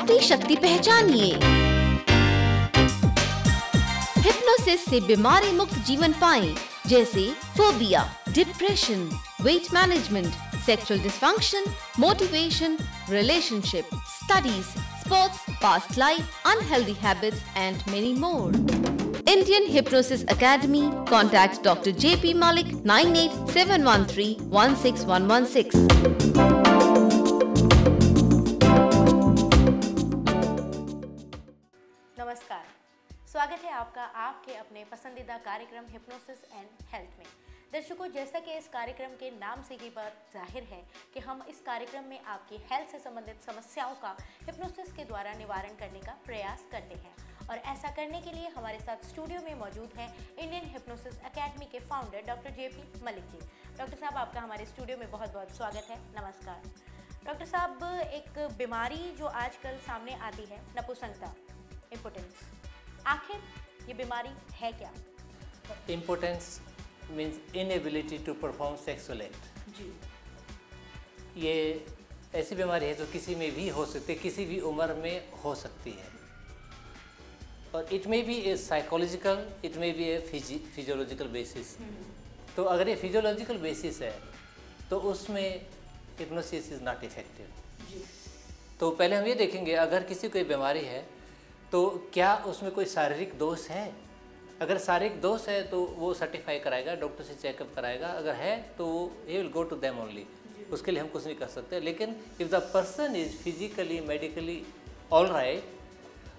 अपनी शक्ति पहचानिए। हिप्नोसिस से बीमारी मुक्त जीवन पाएं, जैसे phobia, depression, weight management, sexual dysfunction, motivation, relationship, studies, sports, past life, unhealthy habits and many more. Indian Hypnosis Academy. Contact Dr. J.P. Malik 987116 नमस्कार, स्वागत है आपका आपके अपने पसंदीदा कार्यक्रम हिप्नोसिस एंड हेल्थ में। दर्शकों, जैसा कि इस कार्यक्रम के नाम से ही बात जाहिर है कि हम इस कार्यक्रम में आपकी हेल्थ से संबंधित समस्याओं का हिप्नोसिस के द्वारा निवारण करने का प्रयास करते हैं। और ऐसा करने के लिए हमारे साथ स्टूडियो में मौजूद हैं इंडियन हिप्नोसिस एकेडमी के founder doctor JP Malik ji. Doctor साहब, आपका हमारे स्टूडियो में बहुत बहुत स्वागत है। नमस्कार। डॉक्टर साहब, एक बीमारी जो आजकल सामने आती है, नपुंसकता, इम्पोटेंस, आखिर ये बीमारी है क्या? Impotence means inability to perform sexual act. जी। ये ऐसी बीमारी है जो किसी में भी हो सकती है, किसी भी उम्र में हो सकती है। और it may be A psychological, it may be A physiological basis. तो अगर ये फिजियोलॉजिकल बेसिस है तो उसमें हिप्नोसिस इज़ नॉट इफेक्टिव। तो पहले हम ये देखेंगे, अगर किसी को बीमारी है तो क्या उसमें कोई शारीरिक दोष है। अगर शारीरिक दोष है तो वो सर्टिफाई कराएगा, डॉक्टर से चेकअप कराएगा। अगर है तो he will go to them only, उसके लिए हम कुछ नहीं कर सकते। लेकिन if the person is physically medically all right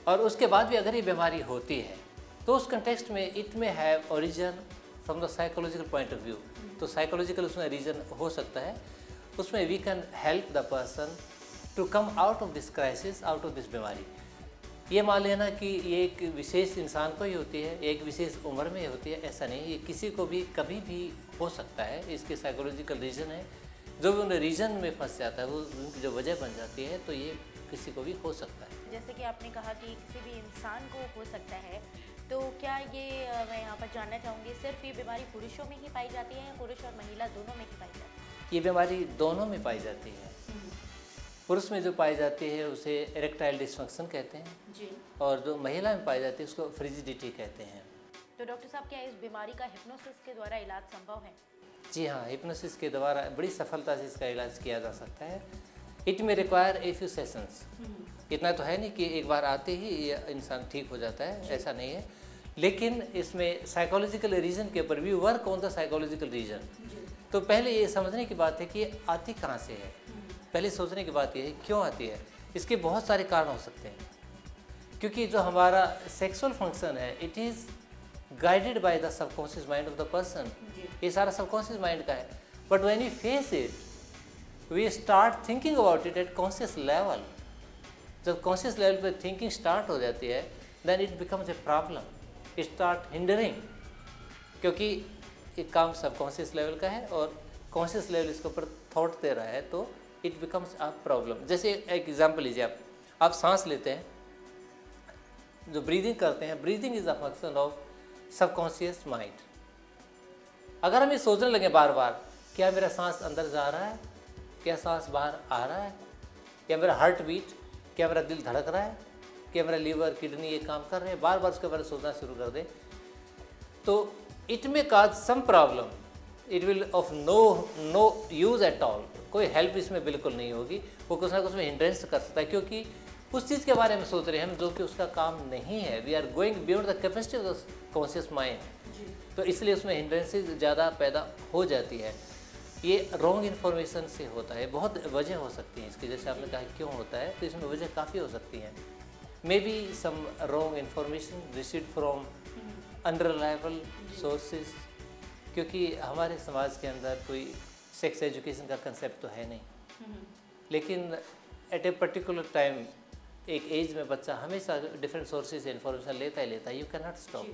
और उसके बाद भी अगर ये बीमारी होती है तो उस कंटेक्स्ट में it may have origin from the psychological point of view. तो साइकोलॉजिकल उसमें रीजन हो सकता है, उसमें we can help the person to come out of this crisis, out of this बीमारी। ये मान लेना कि ये एक विशेष इंसान को ही होती है, एक विशेष उम्र में होती है, ऐसा नहीं। ये किसी को भी कभी भी हो सकता है। इसके साइकोलॉजिकल रीज़न है, जो भी उन रीजन में फंस जाता है, वो उनकी जो वजह बन जाती है, तो ये किसी को भी हो सकता है। जैसे कि आपने कहा कि किसी भी इंसान को हो सकता है, तो क्या ये मैं यहाँ पर जानना चाहूँगी, सिर्फ ये बीमारी पुरुषों में ही पाई जाती है या पुरुष और महिला दोनों में ही पाई जाती है? ये बीमारी दोनों में पाई जाती है। पुरुष में जो पाई जाती है उसे इरेक्टाइल डिसफंक्शन कहते हैं जी। और जो महिला में पाई जाती है उसको फ्रिजिडिटी कहते हैं। तो डॉक्टर साहब, क्या इस बीमारी का हिप्नोसिस के द्वारा इलाज संभव है? जी हाँ, हिप्नोसिस के द्वारा बड़ी सफलता से इसका इलाज किया जा सकता है। इट में रिक्वायर ए फ्यू सेशंस। इतना तो है नहीं कि एक बार आते ही ये इंसान ठीक हो जाता है, ऐसा नहीं है। लेकिन इसमें साइकोलॉजिकल रीज़न के ऊपर भी work on the psychological reason. तो पहले ये समझने की बात है कि ये आती कहाँ से है। पहले सोचने की बात ये है क्यों आती है। इसके बहुत सारे कारण हो सकते हैं, क्योंकि जो हमारा सेक्सुअल फंक्शन है it is guided by the subconscious mind of the person. ये सारा सबकॉन्शियस माइंड का है। But when you face it we start thinking about it at conscious level. जब कॉन्शियस लेवल पर थिंकिंग स्टार्ट हो जाती है then it becomes a problem, it start hindering. क्योंकि एक काम सबकॉन्शियस लेवल का है और कॉन्शियस लेवल इसके ऊपर थॉट दे रहा है, तो इट बिकम्स अ प्रॉब्लम। जैसे एक एग्जांपल लीजिए, आप सांस लेते हैं, जो ब्रीदिंग करते हैं, breathing is a function of subconscious mind. अगर हम ये सोचने लगे बार बार, क्या मेरा सांस अंदर जा रहा है, क्या सांस बाहर आ रहा है, क्या मेरा हार्ट बीट, क्या मेरा दिल धड़क रहा है, क्या मेरा लीवर किडनी ये काम कर रहे हैं, बार बार उसके बारे में सोचना शुरू कर दें, तो इट में cause some problem. It will of no use at all. कोई हेल्प इसमें बिल्कुल नहीं होगी। वो कुछ ना कुछ में हिंड्रेंस कर सकता है, क्योंकि उस चीज़ के बारे में सोच रहे हैं हम जो कि उसका काम नहीं है। We are going beyond the capacity of the conscious mind. तो इसलिए उसमें हिंड्रेंसेस ज़्यादा पैदा हो जाती है। ये रॉन्ग इन्फॉर्मेशन से होता है। बहुत वजह हो सकती हैं इसकी, जैसे आपने कहा क्यों होता है, तो इसमें वजह काफ़ी हो सकती हैं। May be some wrong information received from unreliable sources, क्योंकि हमारे समाज के अंदर कोई सेक्स एजुकेशन का कंसेप्ट तो है नहीं। लेकिन एट ए पर्टिकुलर टाइम, एक एज में बच्चा हमेशा डिफरेंट सोर्सेज से इन्फॉर्मेशन लेता ही लेता है। You can not stop.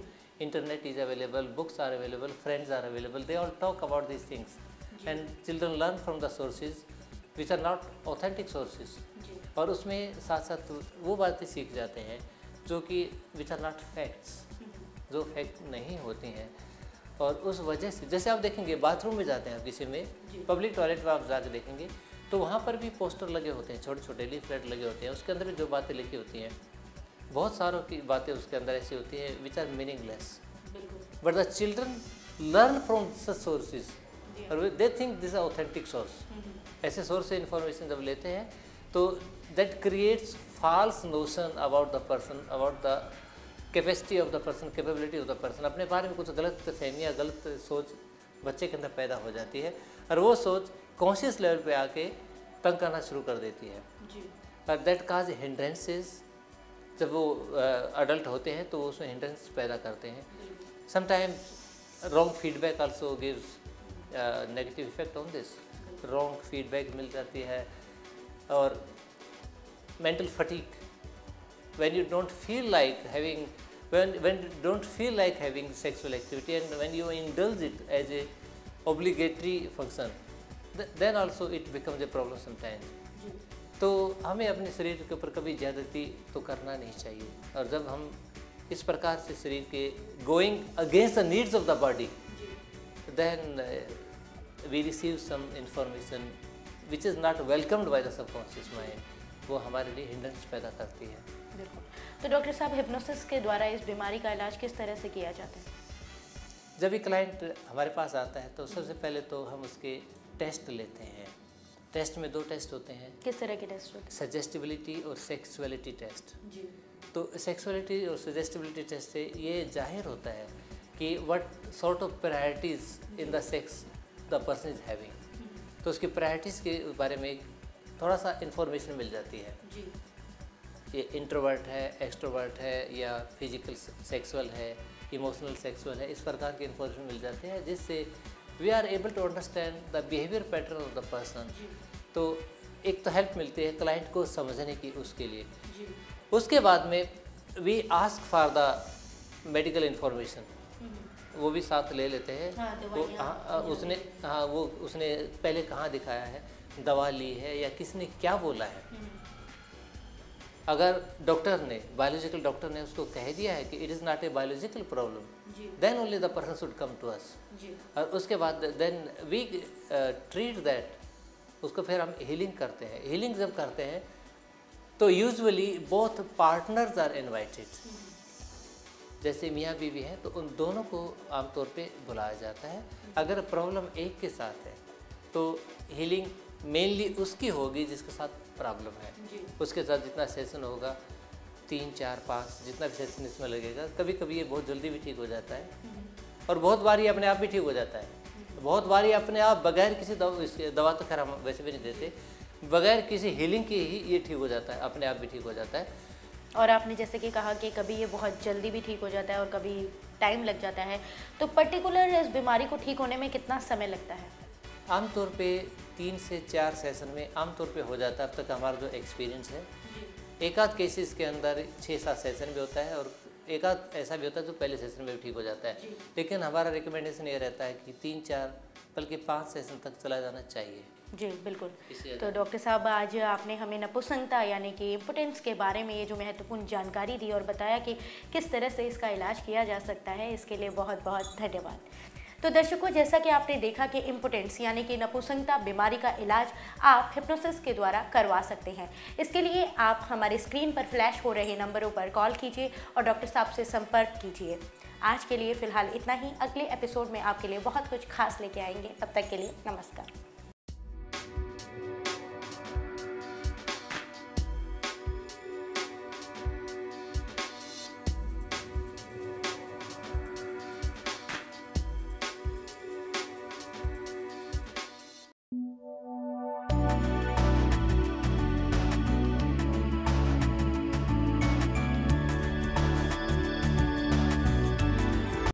Internet is available, books are available, friends are available, they all talk about this things and children learn from the sources which are not authentic sources. और उसमें साथ साथ वो बातें सीख जाते हैं जो कि विच आर नॉट फैक्ट्स, जो फैक्ट नहीं होती हैं। और उस वजह से, जैसे आप देखेंगे बाथरूम में जाते हैं आप किसी में, पब्लिक टॉयलेट में आप जाके देखेंगे तो वहाँ पर भी पोस्टर लगे होते हैं, छोटे छोटे लीफलेट लगे होते हैं, उसके अंदर भी जो बातें लिखी होती हैं, बहुत सारों की बातें उसके अंदर ऐसी होती हैं which are meaningless, but the children learn from such sources और they think this authentic source. ऐसे सोर्स से इंफॉर्मेशन जब लेते हैं तो that creates false notion about the person, about the capacity of the person, capability of the person. अपने बारे में कुछ गलत फहमियाँ, गलत सोच बच्चे के अंदर पैदा हो जाती है और वो सोच कॉन्शियस लेवल पे आके तंग करना शुरू कर देती है और दैट काज हिंड्रेंसेस। जब वो अडल्ट होते हैं तो वो उसमें हिंड्रेंस पैदा करते हैं। Sometimes wrong feedback also gives negative effect on this. Wrong feedback मिल जाती है और mental fatigue, when you don't feel like having when you don't feel like having sexual activity and when you indulge it as a obligatory function, then also it becomes a problem sometimes. तो हमें अपने शरीर के ऊपर कभी ज़्यादती तो करना नहीं चाहिए और जब हम इस प्रकार से शरीर के going against the needs of the body, then we receive some information which is not welcomed by the subconscious mind. वो हमारे लिए हिंड्रेंस पैदा करती है। बिल्कुल। तो डॉक्टर साहब, हिप्नोसिस के द्वारा इस बीमारी का इलाज किस तरह से किया जाता है? जब भी क्लाइंट हमारे पास आता है तो सबसे पहले तो हम उसके टेस्ट लेते हैं। टेस्ट में 2 टेस्ट होते हैं। किस तरह के टेस्ट होते हैं? सजेस्टिबिलिटी और सेक्सुअलिटी टेस्ट। जी। तो सेक्सुअलिटी और सजेस्टिबिलिटी टेस्ट से ये जाहिर होता है कि what sort of priorities in the sex the person is having. तो उसकी प्रायोरिटीज़ के बारे में थोड़ा सा इंफॉर्मेशन मिल जाती है। जी। ये इंट्रोवर्ट है, एक्सट्रोवर्ट है या फिजिकल सेक्सुअल है, इमोशनल सेक्सुअल है, इस प्रकार की इंफॉर्मेशन मिल जाती है जिससे we are able to understand the behaviour pattern of the person. तो एक तो हेल्प मिलती है क्लाइंट को समझने की उसके लिए। जी। उसके बाद में we ask for the medical information, वो भी साथ ले लेते हैं। वो उसने पहले कहाँ दिखाया है, दवा ली है या किसने क्या बोला है। अगर डॉक्टर ने, बायोलॉजिकल डॉक्टर ने उसको कह दिया है कि it is not a biological problem, then only the person should come to us. और उसके बाद देन वी ट्रीट दैट, उसको फिर हम हीलिंग करते हैं। हीलिंग जब करते हैं तो usually both partners are invited. जैसे मियाँ बीवी हैं तो उन दोनों को आमतौर पे बुलाया जाता है। अगर प्रॉब्लम एक के साथ है तो हीलिंग मेनली उसकी होगी जिसके साथ प्रॉब्लम है। उसके साथ जितना सेशन होगा, 3, 4, 5 जितना भी सेशन इसमें लगेगा, कभी कभी ये बहुत जल्दी भी ठीक हो जाता है और बहुत बार ये अपने आप भी ठीक हो जाता है। बहुत बार ये अपने आप बगैर किसी दवा तो खैर हम वैसे भी नहीं देते, बगैर किसी हीलिंग के ही ये ठीक हो जाता है, अपने आप भी ठीक हो जाता है। और आपने जैसे कि कहा कि कभी ये बहुत जल्दी भी ठीक हो जाता है और कभी टाइम लग जाता है, तो पर्टिकुलर इस बीमारी को ठीक होने में कितना समय लगता है? आमतौर पे 3 से 4 सेशन में आमतौर पे हो जाता है। अब तक हमारा जो एक्सपीरियंस है, एक आध केसेस के अंदर 6-7 सेशन भी होता है और एक आध ऐसा भी होता है जो पहले सेशन में भी ठीक हो जाता है। लेकिन हमारा रिकमेंडेशन ये रहता है कि 3-4 बल्कि 5 सेशन तक चला जाना चाहिए। जी बिल्कुल। तो डॉक्टर साहब, आज आपने हमें नपुंसकता यानी कि इम्पोटेंस के बारे में ये जो महत्वपूर्ण जानकारी दी और बताया कि किस तरह से इसका इलाज किया जा सकता है, इसके लिए बहुत बहुत धन्यवाद। तो दर्शकों, जैसा कि आपने देखा कि इम्पोटेंस यानी कि नपुंसकता बीमारी का इलाज आप हिप्नोसिस के द्वारा करवा सकते हैं। इसके लिए आप हमारे स्क्रीन पर फ्लैश हो रहे नंबरों पर कॉल कीजिए और डॉक्टर साहब से संपर्क कीजिए। आज के लिए फ़िलहाल इतना ही। अगले एपिसोड में आपके लिए बहुत कुछ खास लेके आएंगे। तब तक के लिए नमस्कार।